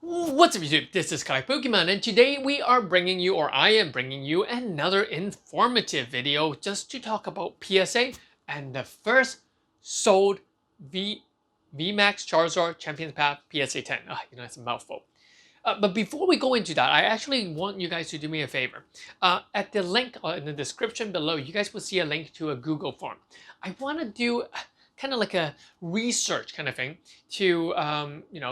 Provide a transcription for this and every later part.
What's up YouTube, this is Kai Pokemon and today we are bringing you, or I am bringing you, another informative video just to talk about PSA and the first sold VMAX Charizard Champions Path PSA 10. It's a mouthful. But before we go into that, I actually want you guys to do me a favor. At the link in the description below, you guys will see a link to a Google form. I want to do kind of like a research kind of thing to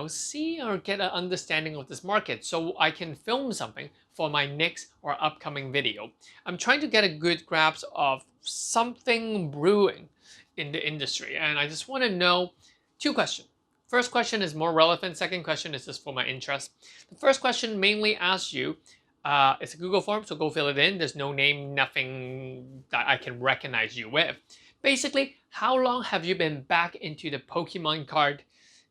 see or get an understanding of this market so I can film something for my next or upcoming video. I'm trying to get a good grasp of something brewing in the industry, and I just want to know two questions. First question is more relevant. Second question is just for my interest. The first question mainly asks you, it's a Google form, so go fill it in. There's no name, nothing that I can recognize you with. Basically, how long have you been back into the Pokemon card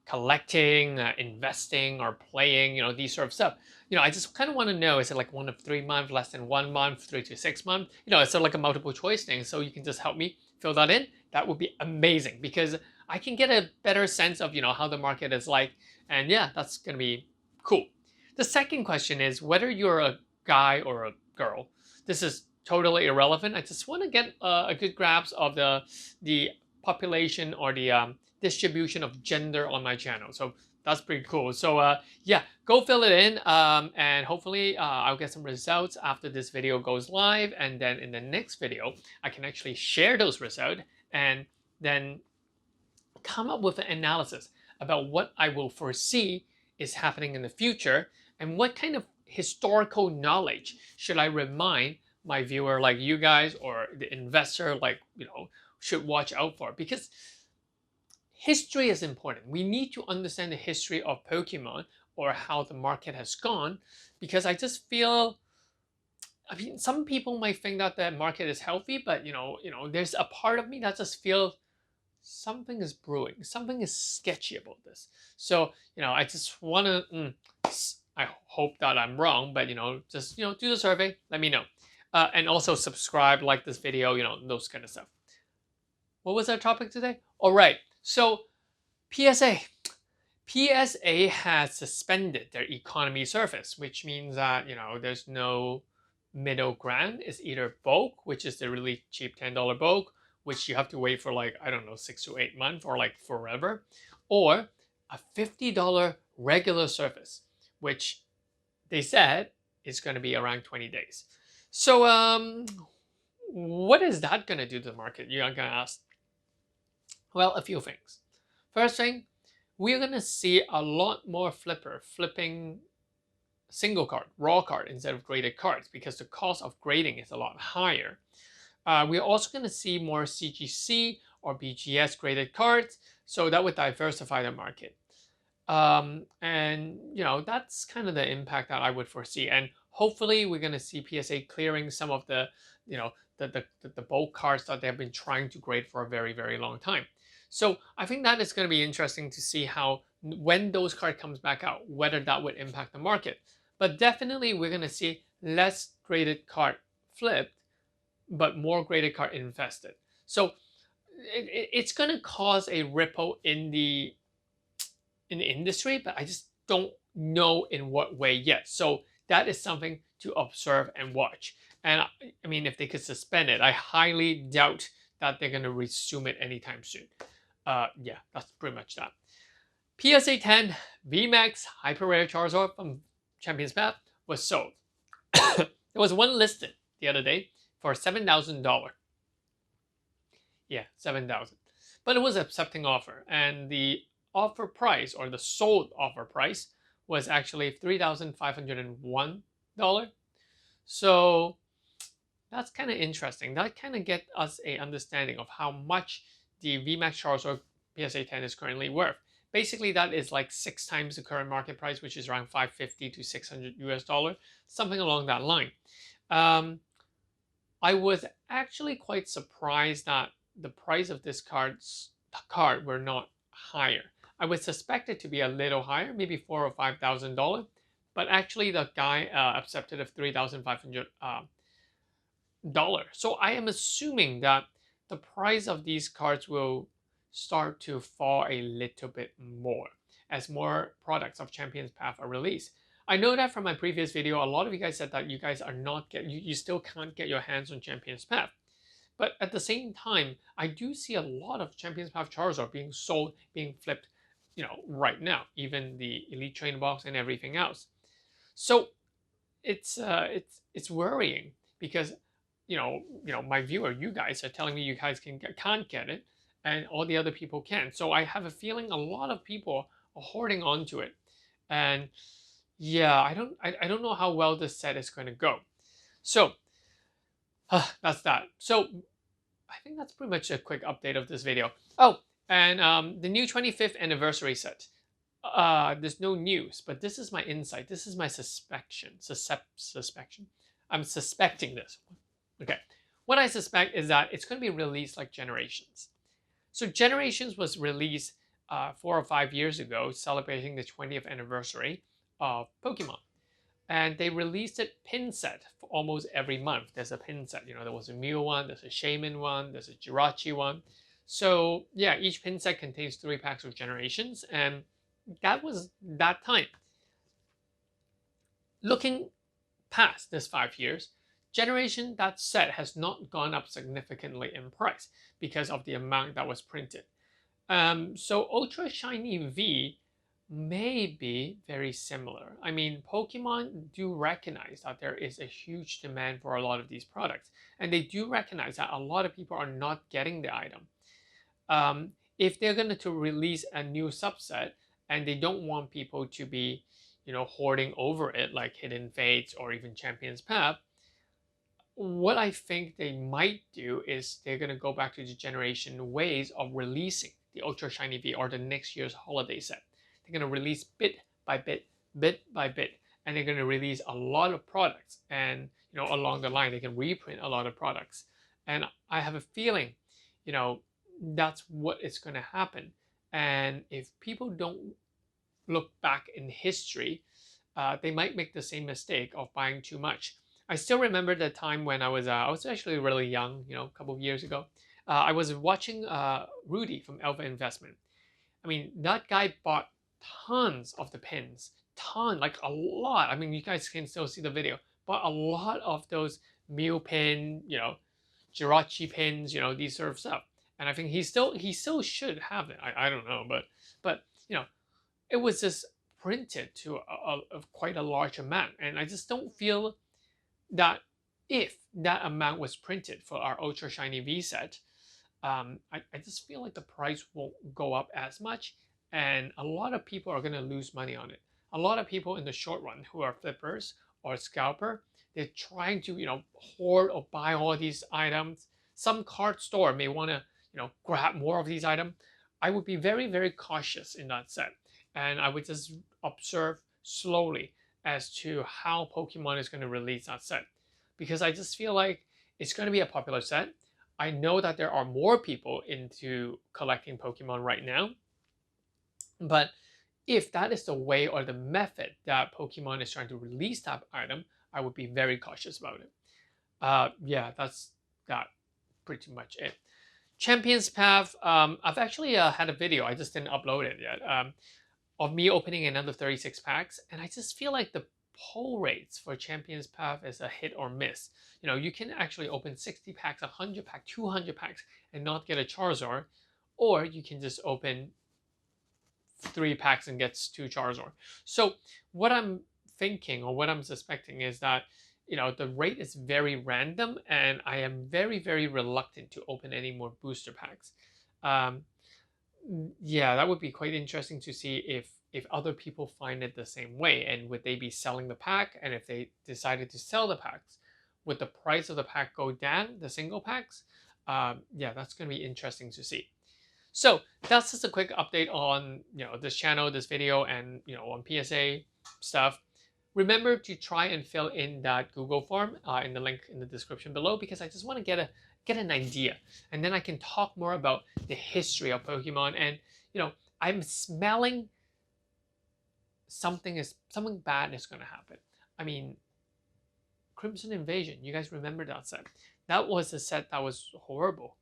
collecting, investing, or playing, these sort of stuff? I just kind of want to know, is it like 1 to 3 months, less than 1 month, 3 to 6 months? It's sort of like a multiple choice thing, so you can just help me fill that in. That would be amazing because I can get a better sense of, how the market is like. And yeah, that's going to be cool. The second question is whether you're a guy or a girl. This is totally irrelevant. I just want to get a good grasp of the population or the distribution of gender on my channel. So that's pretty cool. So yeah, go fill it in, and hopefully I'll get some results after this video goes live. And then in the next video, I can actually share those results and then come up with an analysis about what I will foresee is happening in the future and what kind of historical knowledge should I remind my viewer like you guys or the investor should watch out for, because history is important. We need to understand the history of Pokemon or how the market has gone, because I just feel, some people might think that the market is healthy, but there's a part of me that just feels something is brewing, something is sketchy about this. So I just want to I hope that I'm wrong, but just do the survey, let me know, and also subscribe, like this video, those kind of stuff. What was our topic today? All right, so PSA has suspended their economy service, which means that there's no middle ground. It's either bulk, which is the really cheap $10 bulk, which you have to wait for like, I don't know, 6 to 8 months or like forever, or a $50 regular service, which they said is going to be around 20 days. So what is that going to do to the market? You're going to ask. Well, a few things. First thing, we're going to see a lot more flipping single card, raw card, instead of graded cards, because the cost of grading is a lot higher. We're also going to see more CGC or BGS graded cards, so that would diversify the market. And that's kind of the impact that I would foresee. And hopefully we're going to see PSA clearing some of the the bulk cards that they've been trying to grade for a very, very long time. So I think that is going to be interesting to see how, when those cards comes back out, whether that would impact the market. But definitely we're going to see less graded card flipped, but more graded card invested. So it's going to cause a ripple in the industry, but I just don't know in what way yet. So that is something to observe and watch. And I mean, if they could suspend it, I highly doubt that they're going to resume it anytime soon. Yeah, that's pretty much that. PSA 10 VMAX Hyper Rare Charizard from Champions Path was sold. There was one listed the other day for $7,000. Yeah, $7,000. But it was an accepting offer, and the offer price, or the sold offer price, was actually $3,501. So that's kind of interesting. That kind of get us a understanding of how much the VMAX Charizard PSA 10 is currently worth. Basically, that is like 6 times the current market price, which is around $550 to $600 US, something along that line. I was actually quite surprised that the price of this card were not higher. I would suspect it to be a little higher, maybe $4,000 or $5,000, but actually the guy accepted of $3,500. So I am assuming that the price of these cards will start to fall a little bit more. as more products of Champions Path are released. I know that from my previous video, a lot of you guys said that you guys are not you still can't get your hands on Champions Path. But at the same time, I do see a lot of Champions Path Charizard being sold, being flipped, right now, even the Elite Train box and everything else. So it's worrying because my viewer, you guys are telling me you guys can't get it, and all the other people can. So I have a feeling a lot of people are hoarding onto it, and yeah, I don't know how well this set is going to go. So that's that. So I think that's pretty much a quick update of this video. Oh, and the new 25th anniversary set. There's no news, but this is my insight. This is my suspicion. Suspicion. I'm suspecting this. Okay. What I suspect is that it's going to be released like Generations. So Generations was released 4 or 5 years ago, celebrating the 20th anniversary of Pokemon. And they released it pin set for almost every month. There's a pin set. There was a Mew one, there's a Shaman one, there's a Jirachi one. So yeah, each pin set contains 3 packs of Generations, and that was that time. Looking past this 5 years, Generation, that set has not gone up significantly in price because of the amount that was printed. So Ultra Shiny V may be very similar. I mean, Pokemon do recognize that there is a huge demand for a lot of these products, and they do recognize that a lot of people are not getting the item. If they're going to release a new subset and they don't want people to be, hoarding over it like Hidden Fates or even Champions Path, what I think they might do is they're going to go back to the Generation ways of releasing the Ultra Shiny V or the next year's holiday set. They're going to release bit by bit by bit, and they're going to release a lot of products, and along the line they can reprint a lot of products. And I have a feeling that's what is going to happen. And if people don't look back in history, they might make the same mistake of buying too much. I still remember the time when I was actually really young, a couple of years ago. I was watching Rudy from Alpha Investment. I mean, that guy bought tons of the pins, like a lot. I mean, you guys can still see the video, but a lot of those Mew pin, Jirachi pins, these sort of stuff. And I think he still should have it. I don't know, but it was just printed to a quite a large amount, and I just don't feel that if that amount was printed for our Ultra Shiny V set, I just feel like the price won't go up as much, and a lot of people are going to lose money on it. A lot of people in the short run who are flippers or scalper, they're trying to hoard or buy all these items. Some card store may want to grab more of these items. I would be very, very cautious in that set, and I would just observe slowly as to how Pokemon is going to release that set, because I just feel like it's going to be a popular set. I know that there are more people into collecting Pokemon right now, but if that is the way or the method that Pokemon is trying to release that item, I would be very cautious about it. Yeah, that's pretty much it. Champions Path, I've actually had a video, I just didn't upload it yet, of me opening another 36 packs, and I just feel like the pull rates for Champions Path is a hit or miss. You can actually open 60 packs, 100 packs, 200 packs and not get a Charizard, or you can just open 3 packs and gets 2 Charizard. So what I'm thinking or what I'm suspecting is that the rate is very random, and I am very, very reluctant to open any more booster packs. Yeah, that would be quite interesting to see if other people find it the same way, and would they be selling the pack, and if they decided to sell the packs, would the price of the pack go down, the single packs? Yeah, that's going to be interesting to see. So that's just a quick update on this channel, this video, and on PSA stuff. Remember to try and fill in that Google form in the link in the description below, because I just want to get an idea, and then I can talk more about the history of Pokemon. And I'm smelling something bad is going to happen. I mean, Crimson Invasion, you guys remember that set? That was a set that was horrible.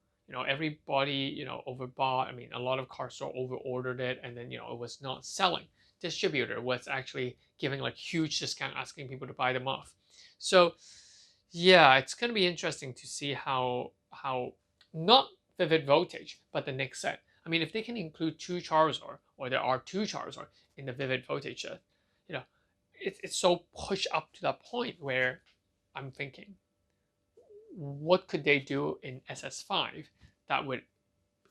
everybody, overbought. I mean, a lot of car store over ordered it, and then, it was not selling. Distributor was actually giving like huge discount, asking people to buy them off. So yeah, it's going to be interesting to see how not vivid voltage, but the next set. I mean, if they can include two Charizard, or there are two Charizard in the vivid voltage set, you know, it's so pushed up to that point where I'm thinking, what could they do in SS5 that would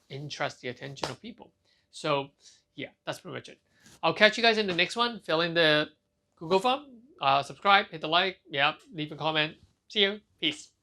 interest the attention of people? So yeah, that's pretty much it. I'll catch you guys in the next one. Fill in the Google form, subscribe, hit the like, yeah, leave a comment. See you. Peace.